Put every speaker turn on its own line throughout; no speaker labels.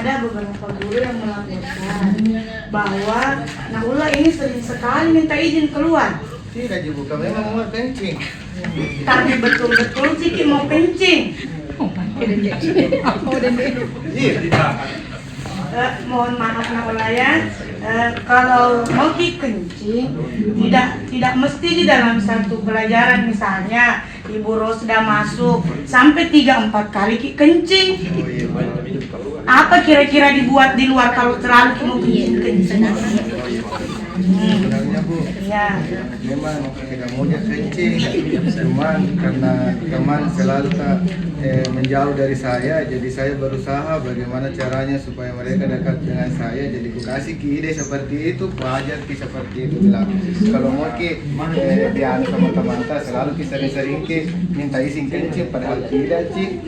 ada beberapa guru yang melaporkan bahwa Naula ini sering sekali minta izin keluar.
Tidak dibuka, memang mau kencing.
Tapi betul-betul sih Ki mau kencing.
Iya.
Mohon maaf Naula ya, kalau mau Ki kencing tidak mesti di dalam satu pelajaran. Misalnya Ibu Rosda masuk sampai 3-4 kali Ki kencing. Apa kira-kira dibuat di luar kalau terlalu Ki mau kencing?
Sebenarnya Bu,
Ya.
memang tidak maunya kencing, cuman karena teman selalu menjauh dari saya, jadi saya berusaha bagaimana caranya supaya mereka dekat dengan saya. Jadi ku kasih Ki ide seperti itu, ku ajar Ki seperti itu, bilang kalau mau Ki dianu sama teman selalu Ki sering-sering Ki minta izin kencing, padahal tidak Ci.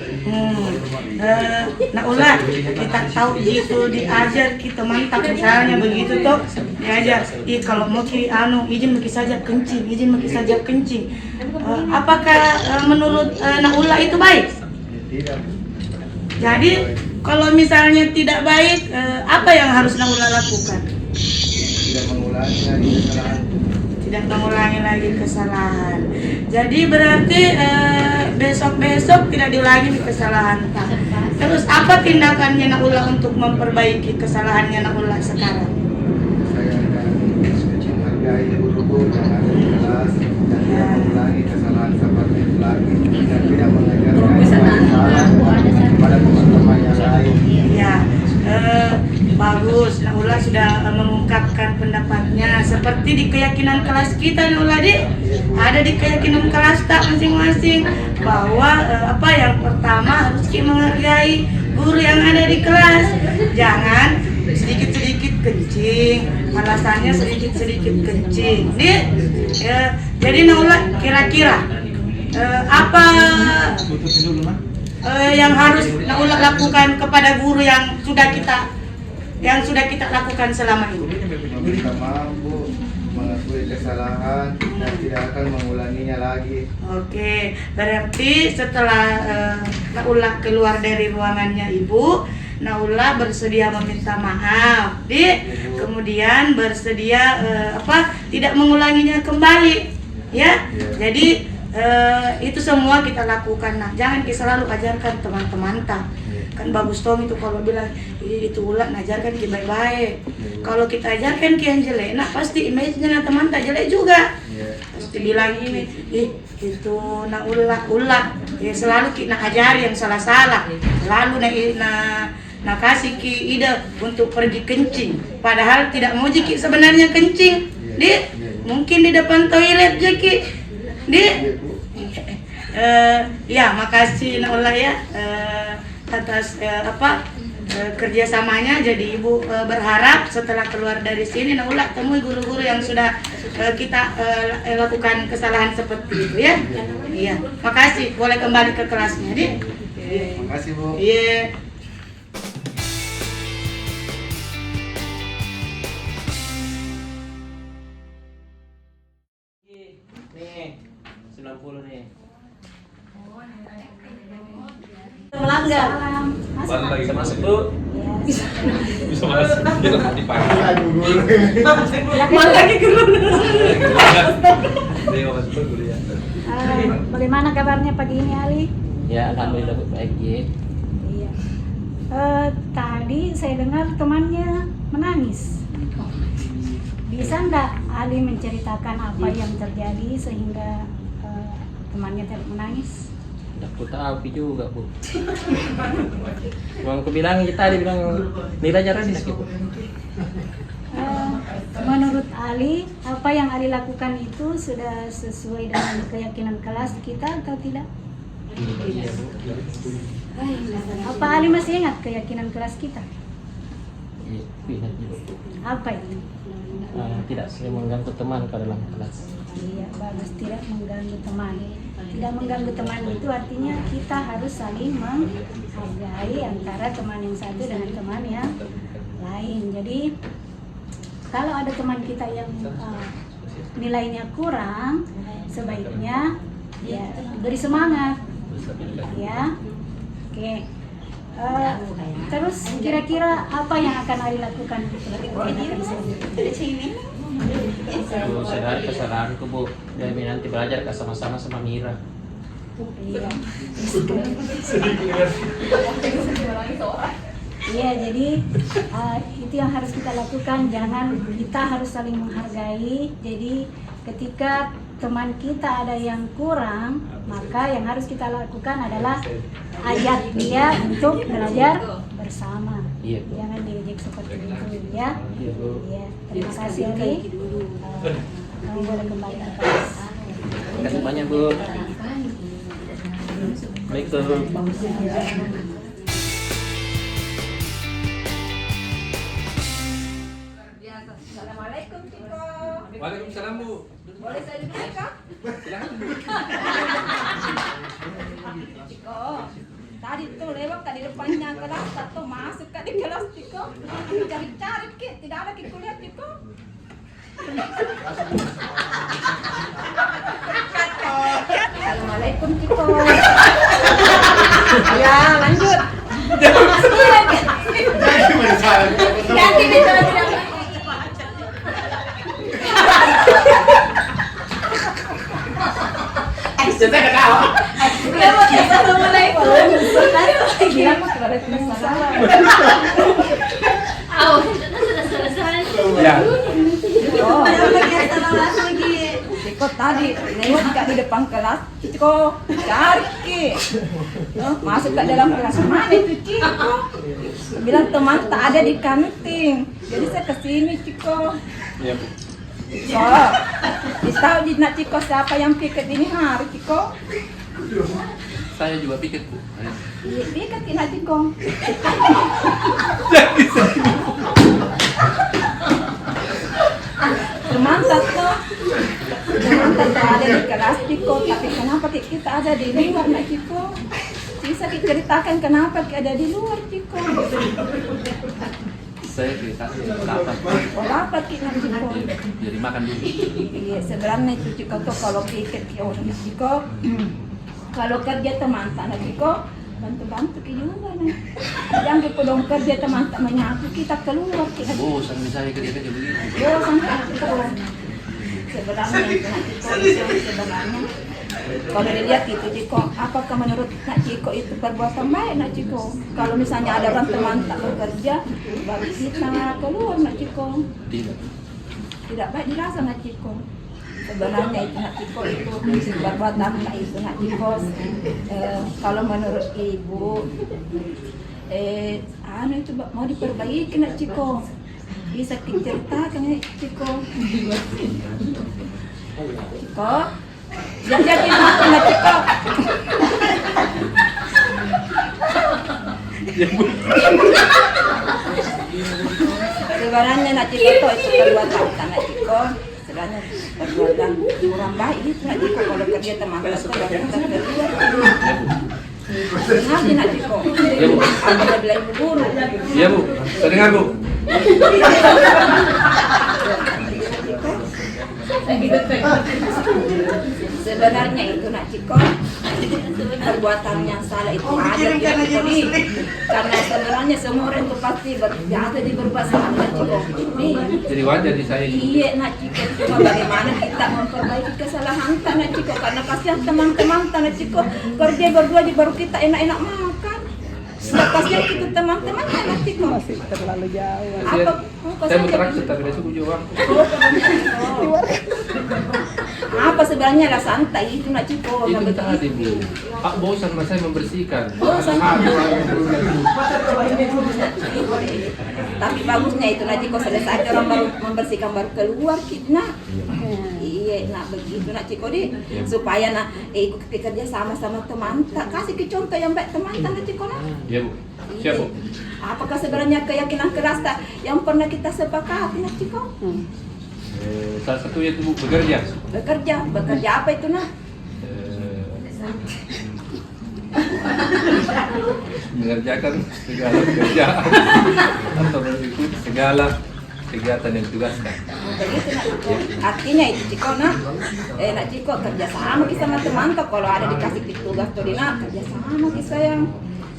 Nah ulah kita tahu itu diajar Ki teman tak misalnya begitu toh diajar. Kalau mau Ki izin maki saja kencing, izin maki saja kencing. Apakah menurut Naula itu baik?
Tidak.
Jadi kalau misalnya tidak baik, apa yang harus Naula lakukan?
Tidak mengulangi lagi kesalahan.
Tidak mengulangi lagi kesalahan. Jadi berarti besok-besok tidak diulangi kesalahan Pak. Terus apa tindakannya Naula untuk memperbaiki kesalahannya Naula sekarang?
Saya akan menghargai guru-guru yang ada di kelas dan tidak mengulangi kesalahan seperti itu lagi, dan tidak mengajarkan kesalahan kepada teman-teman yang lain.
Ya, bagus. Naula sudah mengungkapkan pendapatnya. Seperti di keyakinan kelas kita, Naula ada di keyakinan kelas tak masing-masing bahwa apa yang pertama harus kita menghargai guru yang ada di kelas. Jangan sedikit-sedikit kencing, alasannya sedikit-sedikit kencing. Jadi Naula kira-kira apa yang harus Naula lakukan kepada guru yang sudah kita lakukan selama ini?
Meminta maaf Bu, mengakui kesalahan dan tidak akan mengulanginya lagi.
Oke, berarti setelah Naula keluar dari ruangannya Ibu, Naula bersedia meminta maaf, kemudian bersedia tidak mengulanginya kembali, ya. Jadi itu semua kita lakukan. Nah, jangan kita selalu ajarkan teman-teman kan bagus Tom itu kalau bilang itu ulah ajarkan kita baik-baik. Kalau kita ajarkan kita yang jelek, nah pasti image-nya teman tak jelek juga. Pasti bilang ini, itu nak ulah, ya selalu kita ajari yang salah-salah, lalu nak kasih ki ide untuk pergi kencing, padahal tidak mau Ki sebenarnya kencing, mungkin di depan toilet Ki, ya makasih Naula ya atas kerjasamanya. Jadi Ibu berharap setelah keluar dari sini Naula temui guru-guru yang sudah kita lakukan kesalahan seperti itu ya. Iya, makasih. Boleh kembali ke kelasnya,
Makasih Bu.
Iya.
Nih, 90 nih.
Melanggar.
Bisa masuk tuh. Bisa masuk. Kita mau dipanggil.
Lagi guru.
Bagaimana kabarnya pagi ini Ali?
Ya, alhamdulillah baik ya.
Iya. Tadi saya dengar temannya menangis. Bisa enggak Ali menceritakan apa yang terjadi sehingga temannya tidak menangis?
Aku tahu juga Bu. Mau aku bilang tadi bilang nilai jarang sih Bu.
Menurut Ali, apa yang Ali lakukan itu sudah sesuai dengan keyakinan kelas kita atau tidak?
Iya Bu.
Apa Ali masih ingat keyakinan kelas kita?
Iya Bu.
Apa ini?
Tidak sering mengganggu teman ke dalam kelas.
Iya, bagus, tidak mengganggu teman. Tidak mengganggu teman itu artinya kita harus saling menghargai antara teman yang satu dengan teman yang lain. Jadi kalau ada teman kita yang nilainya kurang, sebaiknya ya beri semangat, ya. Oke. Terus kira-kira apa yang akan Ari lakukan?
Bu, sadari kesalahanku Bu, dan nanti belajar sama-sama sama Mira.
Iya. Iya, jadi itu yang harus kita lakukan. Kita harus saling menghargai. Jadi ketika teman kita ada yang kurang, maka yang harus kita lakukan adalah ajak dia untuk belajar bersama.
Iya, Bu.
Jangan diejek seperti itu, ya.
Iya, Bu.
Iya, terima kasih Ari. Kamu boleh kembali ke kelas.
Terima kasih banyak Bu. Assalamualaikum.
Assalamualaikum Ciko.
Waalaikumsalam Bu.
Boleh saya duduk Ciko? Ciko, tadi tuh lewat di depannya kelas satu masuk di kelas Ciko. Aku cari-cari Ki, tidak ada Ki kuliah Ciko. Assalamualaikum Ciko. Ya lanjut. Ganti bicara tidak.
Ya.
Ciko tadi lewat di depan kelas, Ciko cari Ki. Masuk ke dalam kelas mana itu Ciko? Bilang teman tak ada di kantin, jadi saya kesini Ciko.
Iya Bu.
Oh, tahu nak Ciko siapa yang piket ini hari Ciko?
Saya juga pikir Bu.
Iya, piket nak Ciko. Teman satu ada di kelas Ciko, tapi kenapa kita ada di luar nak Ciko? Bisa diceritakan kenapa ada di luar Ciko?
Saya dikasih dapat
Oh, dapat kita Ciko.
jadi makan dulu.
Iya, sebenarnya itu Ciko tuh kalau piket orang Ciko, kalau kerja teman tanah Ciko, bantu-bantu ke juga nih. Yang dipodong kerja teman temannya aku kita keluar kita.
Bosan misalnya kerja-kerja begitu.
Sampai Ciko. Sebenarnya Ciko sebenarnya kalau dilihat itu Ciko, apakah menurut Nak Ciko itu perbuatan baik Nak Ciko? Kalau misalnya ada orang teman tak bekerja, baru kita keluar Nak Ciko. Tidak baik dirasa Nak Ciko. Sebenarnya itu Nak Ciko itu perbuatan baik itu Nak Ciko. Kalau menurut ibu, itu mau diperbaiki Nak Ciko. Bisa diceritakan ya Ciko. Ciko, jadi makan Nak Ciko. Sebenarnya Nak Ciko itu perbuatan Nak Ciko. Sebenarnya perbuatan kurang baik itu Nak Ciko kalau kerja teman-teman kita keluar. Dengar Nak Ciko.
Iya Bu.
Apa dia bilang ibu guru?
Iya Bu. Saya dengar Bu.
Sebenarnya itu Nak Ciko perbuatan yang salah itu ada di Ciko karena sebenarnya semua orang itu pasti ada di berbuat salah Nak Ciko.
Jadi wajar di saya.
Iya Nak Ciko, cuma bagaimana kita memperbaiki kesalahan Nak Ciko karena kasihan teman-teman Nak Ciko kerja berdua di baru kita enak-enak makan. Kasihan kita teman-teman Nak Ciko. Masih terlalu jauh.
Saya berteraksi tapi dia suku Jawa.
Apa sebenarnya lah santai itu Nak Ciko?
Itu tadi Bu. Pak bosan mas saya membersihkan.
Bosan. Tapi bagusnya itu Nak Ciko selesai orang baru membersihkan baru keluar kita. Iya, nah begitu Nak Ciko di supaya ikut kerja sama-sama teman. Tak kasih ke contoh yang baik teman Nak Ciko nak.
Iya Bu. Siap Bu.
Apakah sebenarnya keyakinan keras yang pernah kita sepakati Nak Ciko?
Salah satu yaitu Bu bekerja.
Bekerja apa itu nak?
Mengerjakan segala pekerjaan atau mengikuti segala kegiatan yang ditugaskan.
Begitu Nak Ciko. Artinya itu Ciko nak, Nak Ciko kerja sama kita sama teman. Kalau ada dikasih tugas tuh nak kerja sama kita yang.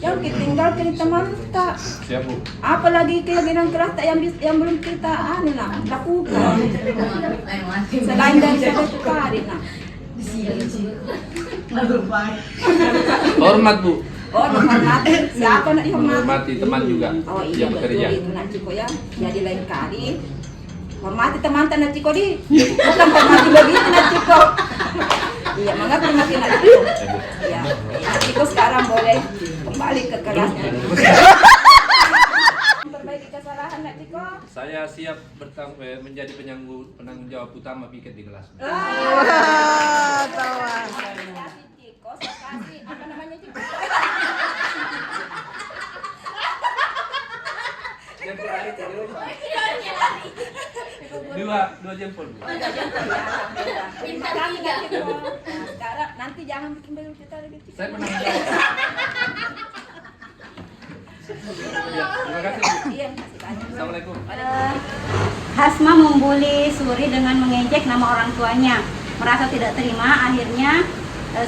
Jangan kita tinggalkan teman tak.
Siap Bu.
Apalagi keyakinan keras tak yang belum kita lakukan. Selain dari itu tadi nah.
Hormat Bu.
Oh, menghormati siapa nak dihormati?
Menghormati teman juga
Oh iya
yang bekerja.
betul itu nak Ciko ya. Jadi lain kali hormati teman nak Ciko di. Bukan hormati begitu nak Ciko. Iya, mangga hormati nak Ciko. Iya. Nak Ciko sekarang boleh kembali ke kelasnya. Perbaiki kesalahan nak Ciko.
Saya siap menjadi penanggung jawab utama piket di kelas.
Ciko, saya kasih apa namanya Ciko?
Dua jempol Bu.
Terima kasih Kak Ciko. Nah, sekarang nanti jangan bikin baru kita lagi Ciko.
Saya penanggung jawab. Ya, terima kasih Bu.
Iya, kasih banyak.
Assalamualaikum.
Hasma membuli Suri dengan mengejek nama orang tuanya. Merasa tidak terima, akhirnya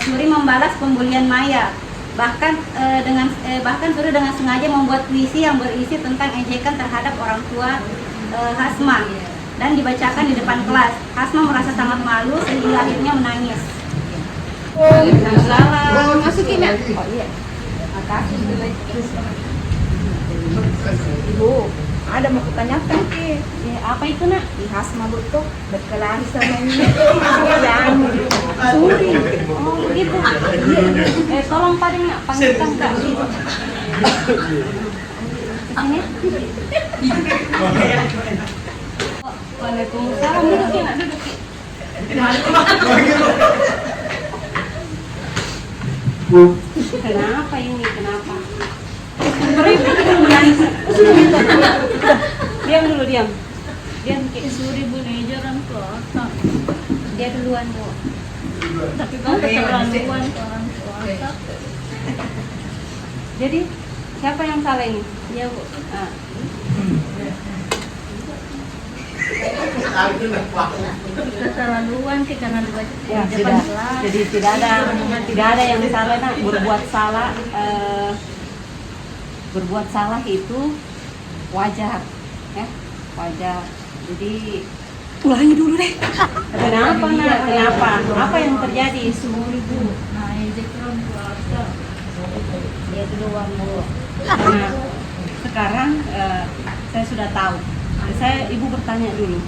Suri membalas pembulian Maya. Bahkan Suri dengan sengaja membuat puisi yang berisi tentang ejekan terhadap orang tua Hasma dan dibacakan di depan kelas. Hasma merasa sangat malu sehingga akhirnya menangis.
Salam. Masukin ya? Oh iya. Makasih. Ibu, ada mau kutanyakan Ki.
Apa itu nak?
Di Hasma betul berkelahi sama ini. Yang Suri.
Oh begitu. Tolong paling nak panggilkan Kak. Kesini. Waalaikumsalam. Duduk ya nak duduk. Kenapa ini? Kenapa? Menangis. Diam dulu, diam. Diam.
Suri Bu Neja orang tua.
Dia duluan Bu.
Tapi kan keterlaluan ke orang tua.
Jadi siapa yang salah ini?
Ya Bu.
Ah.
Keterlaluan sih karena dibaca
Ya
di
sudah.
depan kelas.
Jadi tidak ada yang salah nak. Berbuat salah itu wajar, ya wajar. Jadi
Ulangi dulu deh.
kenapa nak? Kenapa? Apa yang terjadi?
Suri Bu. Nah, ejek orang tua.
Dia duluan Bu. Nah, sekarang saya sudah tahu. Ibu bertanya dulu.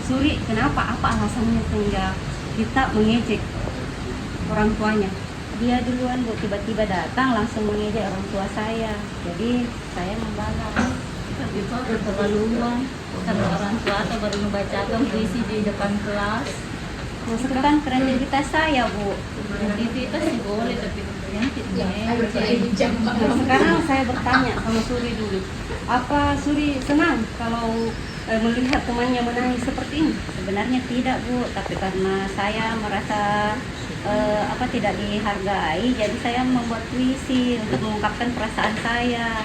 Suri, kenapa? Apa alasannya sehingga kita mengejek orang tuanya? Dia duluan Bu, tiba-tiba datang langsung mengejek orang tua saya. Jadi saya membalas.
Tapi kok keterlaluan. Karena orang tua atau baru membacakan puisi di depan kelas.
Masukkan kreativitas saya Bu.
Aktivitas sih boleh tapi yang
Nah, sekarang saya bertanya sama Suri dulu. Apa Suri senang kalau melihat temannya menangis seperti ini? Sebenarnya tidak Bu, tapi karena saya merasa tidak dihargai, jadi saya membuat puisi untuk mengungkapkan perasaan saya.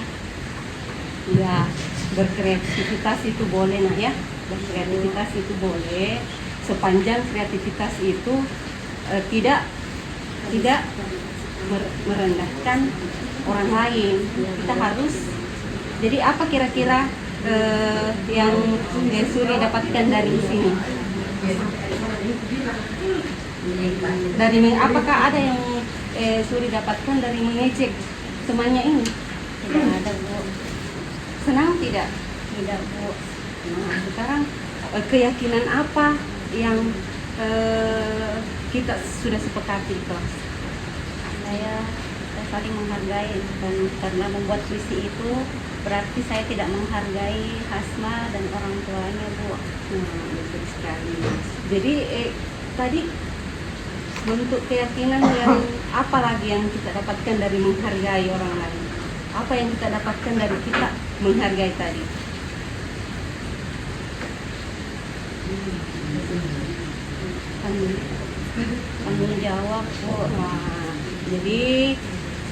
Ya, berkreativitas itu boleh nah ya, berkreativitas itu boleh, sepanjang kreativitas itu tidak merendahkan orang lain. Kita harus, jadi apa kira-kira yang Suri dapatkan dari sini? Apakah ada yang Suri dapatkan dari mengejek temannya ini?
tidak ada Bu.
Senang tidak?
Tidak Bu.
Nah, sekarang keyakinan apa yang kita sudah sepakati di kelas?
Saya saling menghargai dan karena membuat puisi itu berarti saya tidak menghargai Hasma dan orang tuanya Bu.
Betul sekali. Jadi tadi bentuk keyakinan yang apa lagi yang kita dapatkan dari menghargai orang lain? Apa yang kita dapatkan dari kita menghargai tadi?
Tanggung jawab Bu.
Nah, jadi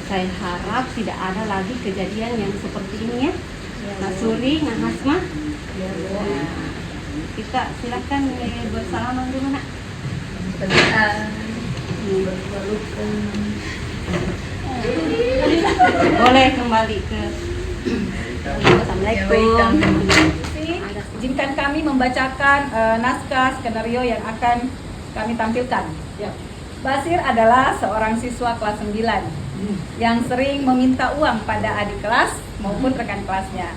saya harap tidak ada lagi kejadian yang seperti ini ya. Nah Suri, nah Hasma, nah, kita silakan bersalaman dulu nak.
Boleh kembali ke Assalamualaikum.
Izinkan kami membacakan naskah skenario yang akan kami tampilkan. Basir adalah seorang siswa kelas 9 yang sering meminta uang pada adik kelas maupun rekan kelasnya.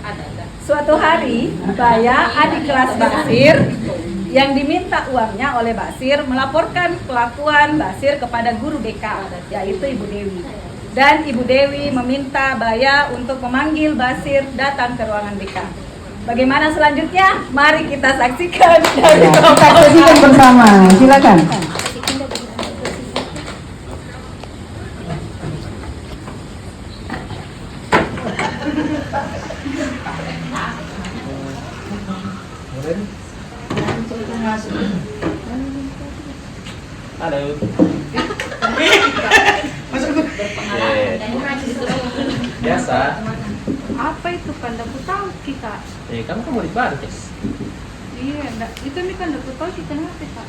Suatu hari, Baya, adik kelas Basir, yang diminta uangnya oleh Basir melaporkan kelakuan Basir kepada guru BK, yaitu Ibu Dewi. Dan Ibu Dewi meminta Baya untuk memanggil Basir datang ke ruangan BK. Bagaimana selanjutnya? Mari kita saksikan dari
Kita saksikan bersama. Silakan.
Halo. Biasa.
apa itu kan aku tahu kita.
Kamu kan murid baru, Kes.
Iya, itu nih kan aku tahu kita kenapa Kak?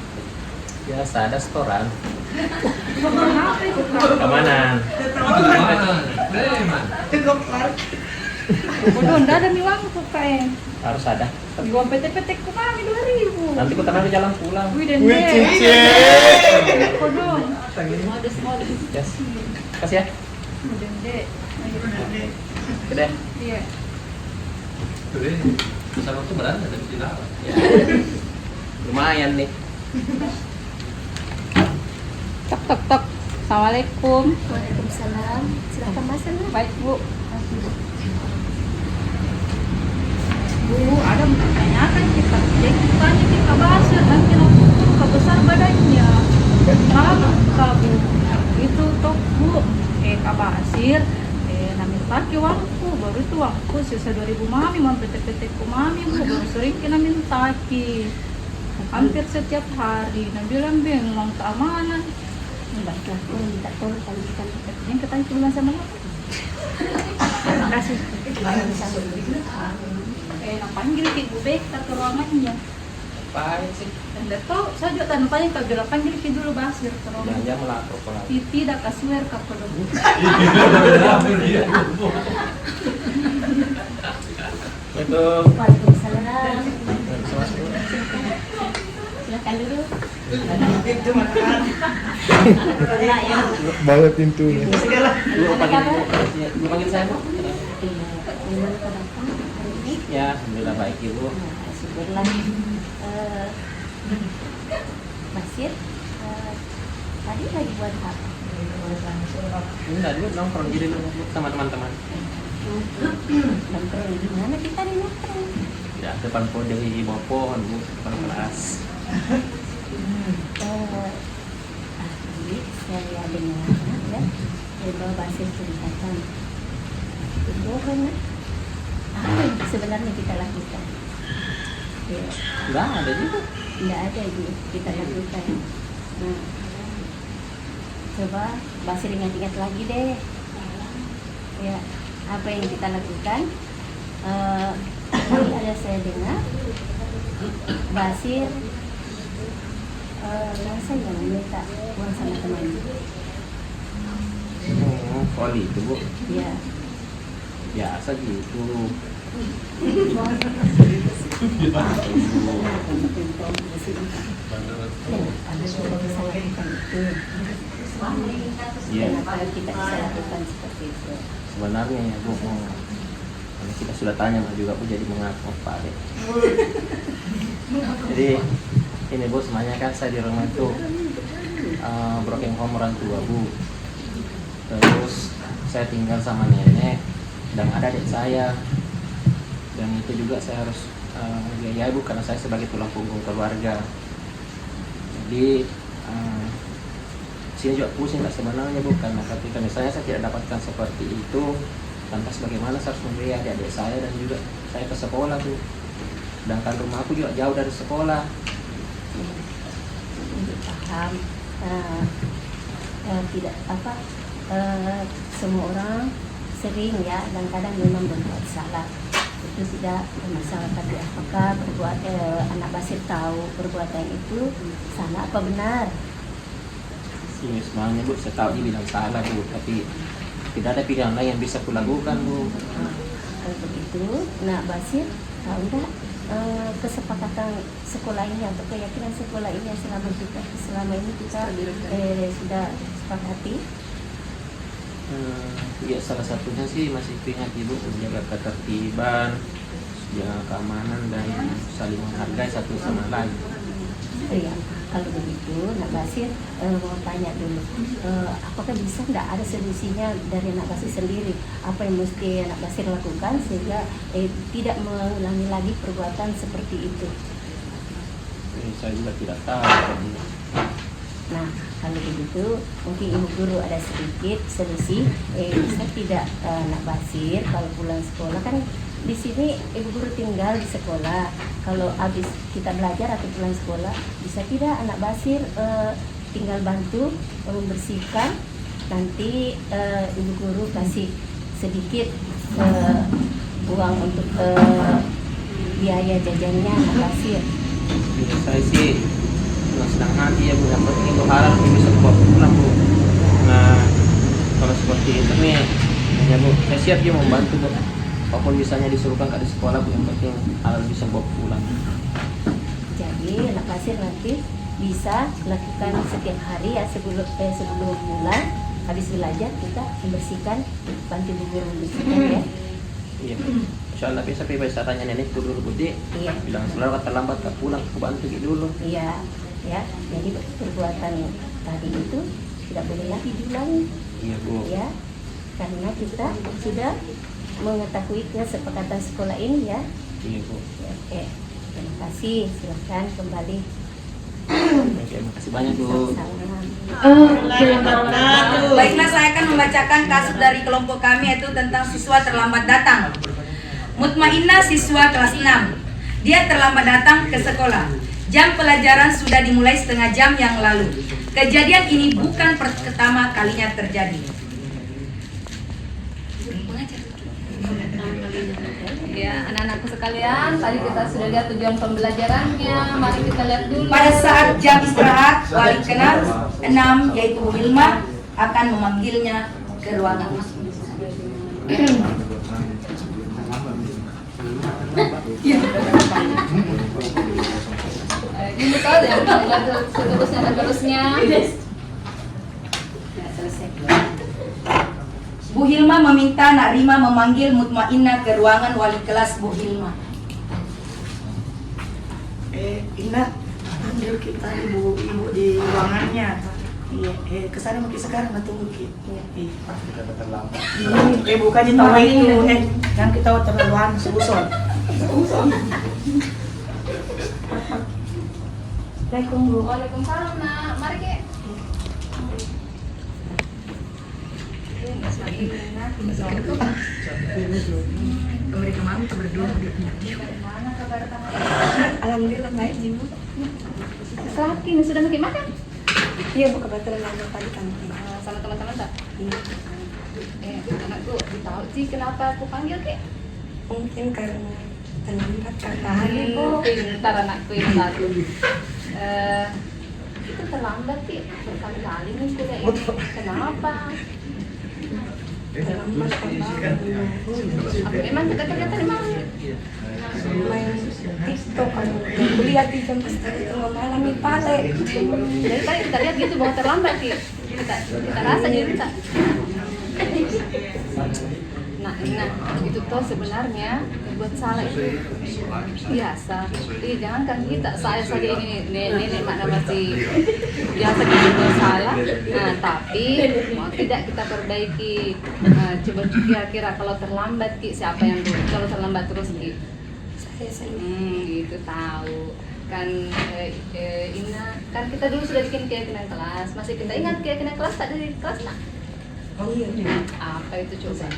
Biasa, ada setoran.
Kenapa itu Kak?
Keamanan.
Bodoh, ndak ada nih uang tuh Kak.
Harus ada.
Uang PT-PT ku kami 2.000.
Nanti ku tanam di jalan pulang.
Wih, dan bodoh.
Yes. Kasih ya.
Dende.
Gede.
Iya.
Bersama tuh beranda dari Cina.
Ya. Lumayan nih.
Tok tok tok. Assalamualaikum.
Waalaikumsalam. Silakan masuk.
Baik Bu. Bu, ada menanyakan kita. Jadi tanya kita Basir dan kita ukur besar badannya. Malah kalau itu toh Bu, Kak Basir, namin pakai uangku, baru itu uangku sisa 2.000 mami, PT-PT ku mami, Bu, baru sering kena minta hampir setiap hari. Nah bilang beng uang keamanan.
Baiklah, aku minta tolong kalikan.
Yang ketanya cuma sama apa? Terima kasih. Nah panggil ke Ibu Beka ke ruangannya.
Apaan sih?
Anda tahu, saya juga tanya kalau bilang panggil ke dulu Basir ke ruangan.
Jangan melapor ke lagi.
Tidak kaswer ke kodok.
Itu.
Waalaikumsalam. Silakan dulu.
Bawa pintunya.
Lu panggil saya, Bu.
Gimana kabarnya hari ini?
Ya, alhamdulillah baik, Ibu.
Syukurlah. Basir, tadi lagi buat apa?
Enggak, dulu nongkrong jadi sama teman-teman.
Nongkrong di mana kita nih nongkrong?
Ya, depan pode di bawah pohon, Bu, depan kelas.
Tadi saya dengar ya, Ibu Basir ceritakan. Itu kan apa yang sebenarnya kita lakukan? Ya,
Enggak ada juga.
tidak ada yang kita lakukan. Nah, coba Basir ingat-ingat lagi deh. Ya, apa yang kita lakukan? Tadi ada saya dengar Basir langsung yang minta uang sama temannya.
Kali itu, Bu.
Ya,
Biasa gitu.
ada sudah bisa lakukan itu.
Iya.
Kenapa kita bisa lakukan seperti itu?
Sebenarnya ya, Bu, karena kita sudah tanya juga, Bu, jadi mengaku Pak Ade. Jadi ini, Bu, semuanya kan saya di rumah itu broken home orang tua, Bu. Terus saya tinggal sama nenek dan ada adik saya, dan itu juga saya harus biayai, Bu, karena saya sebagai tulang punggung keluarga. Jadi sini juga pusing lah sebenarnya, Bu, karena ketika misalnya saya tidak dapatkan seperti itu, lantas bagaimana saya harus membiayai adik-adik saya dan juga saya ke sekolah, Bu. Sedangkan rumah aku juga jauh dari sekolah.
Paham. Tidak apa, semua orang sering ya, dan kadang memang berbuat salah. Itu tidak bermasalah, tapi apakah anak Basir tahu perbuatan itu salah apa benar?
Ini sebenarnya, Bu, saya tahu dia bilang salah, Bu, tapi tidak ada pilihan lain yang bisa kulakukan, Bu.
Kalau begitu, Nak Basir, tahu nggak kesepakatan sekolah ini atau keyakinan sekolah ini yang selama ini kita sudah sepakati?
Ya salah satunya sih masih ingat Ibu, menjaga ketertiban, jaga keamanan dan saling menghargai satu sama lain.
Iya, kalau begitu Nak Basir mau tanya dulu, apakah bisa nggak ada solusinya dari Nak Basir sendiri? Apa yang mesti Nak Basir lakukan sehingga tidak mengulangi lagi perbuatan seperti itu?
Saya juga tidak tahu.
Nah, kalau begitu mungkin Ibu Guru ada sedikit solusi. Bisa tidak Nak Basir kalau pulang sekolah, kan di sini Ibu Guru tinggal di sekolah. Kalau habis kita belajar atau pulang sekolah, bisa tidak Anak Basir tinggal bantu membersihkan. Nanti Ibu Guru kasih sedikit uang untuk biaya jajannya Anak Basir.
Saya sih dengan senang hati ya Bu, yang penting itu harap bisa buat pulang Bu. Nah kalau seperti itu nih ya Bu, saya siap juga membantu Bu. Apapun misalnya disuruhkan di sekolah Bu, yang penting harus bisa bawa pulang.
Jadi Anak Basir nanti bisa lakukan setiap hari ya, sebelum pulang habis belajar kita membersihkan, bantu Ibu Guru membersihkan ya.
Iya. Insyaallah bisa tanya nenek dulu Bu.
Iya.
Bilang selalu terlambat tak pulang, aku bantu dulu.
Iya, ya. Jadi perbuatan tadi itu tidak boleh lagi diulangi.
Iya Bu.
Ya, karena kita sudah mengetahui kesepakatan sekolah ini ya.
Iya Bu.
Ya, terima kasih. Silakan kembali.
Oke, makasih banyak Bu.
Baiklah, saya akan membacakan kasus dari kelompok kami, yaitu tentang siswa terlambat datang. Mutmainnah, siswa kelas 6. Dia terlambat datang ke sekolah. Jam pelajaran sudah dimulai setengah jam yang lalu. Kejadian ini bukan pertama kalinya terjadi.
Ya, anak-anakku sekalian, tadi kita sudah lihat tujuan pembelajarannya. Mari kita lihat dulu.
Pada saat jam istirahat, wali kelas 6 yaitu Bu Hilma akan memanggilnya ke ruangan.
Dulu tahu ya, seterusnya dan terusnya.
Bu Hilma meminta Nak Rima memanggil Mutmainnah ke ruangan wali kelas Bu Hilma.
Indah, panggil kita ibu di ruangannya. Iya, kesana mungkin sekarang tunggu kita.
Kita terlambat.
Bukannya tahu itu, jangan kita terlaluan sebuson.
Waalaikumsalam, Nak. Mari, Kek.
Kemarin kemarin kita berdua.
Mana kabar kamu?
Alhamdulillah baik Ibu.
Laki nih sudah makin makan?
Iya Bu, kebetulan lagi tadi kantin.
Sama teman-teman tak?
Iya.
Anakku, tahu sih kenapa aku panggil, Kek?
Mungkin karena terlambat karena
Pintar anakku yang satu. Itu terlambat sih berkali-kali nih kuliah ini. Kenapa?
terlambat karena
Apa memang kita kerja tadi malam?
main TikTok kan kuliah di jam setengah itu mengalami pale.
Jadi tadi kita lihat gitu bahwa terlambat sih. Kita rasa jadi kita. Nah, itu tuh sebenarnya buat salah itu biasa. Jangankan kita, saya saja ini nenek mana masih biasa dibuat salah. Nah, tapi mau tidak kita perbaiki. Coba kira-kira kalau terlambat Ki, siapa yang dulu? Kalau terlambat terus Ki?
Saya sendiri.
Gitu tahu. Kan Ina, kan kita dulu sudah bikin keyakinan kelas. Masih kita ingat keyakinan kelas tak dari kelas nak?
Oh iya.
Apa itu coba?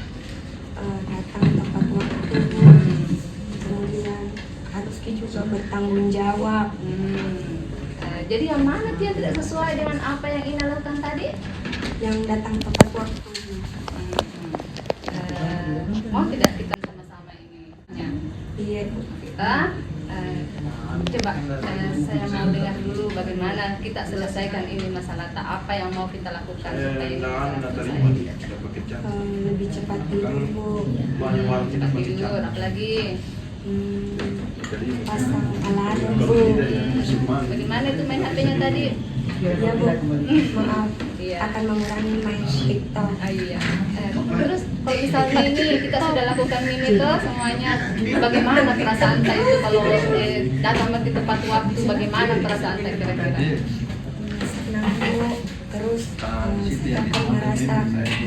Datang tepat waktu, kemudian harus juga bertanggung jawab.
Jadi yang mana dia tidak sesuai dengan apa yang Ina lakukan tadi?
Yang datang tepat waktu.
Mau tidak kita sama-sama ini? Ya.
Iya Bu.
Kita Coba saya mau dengar dulu bagaimana kita selesaikan ini masalah apa yang mau kita lakukan supaya ini bisa selesai.
Lebih cepat tidur, Bu.
Cepat tidur, apalagi
Pasang alarm, Bu.
bagaimana itu main HP-nya tadi?
Ya, Bu. Maaf.
Iya.
Akan mengurangi main TikTok.
Iya. Terus kalau misalnya ini kita sudah lakukan ini tuh semuanya, bagaimana perasaan saya itu kalau datang ke tempat waktu, bagaimana perasaan saya kira-kira?
Senang, Bu. Terus saya akan merasa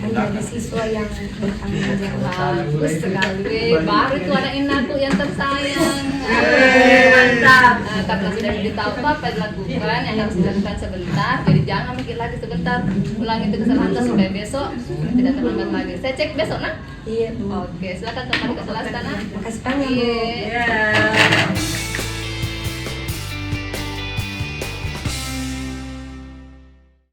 menjadi siswa yang bertanggung jawab.
Bagus sekali, baru itu anak inakku yang tersayang.
Mantap.
Karena sudah diberitahu apa yang dilakukan, yang harus dilakukan sebentar, jadi jangan mikir lagi sebentar, ulangi itu kesalahan supaya besok tidak terlambat lagi. Saya cek besok, nah?
Iya, Bu.
Oke, silakan kembali ke kelas, Tanah.
Makasih banyak, Bu.
Iya.
Ya.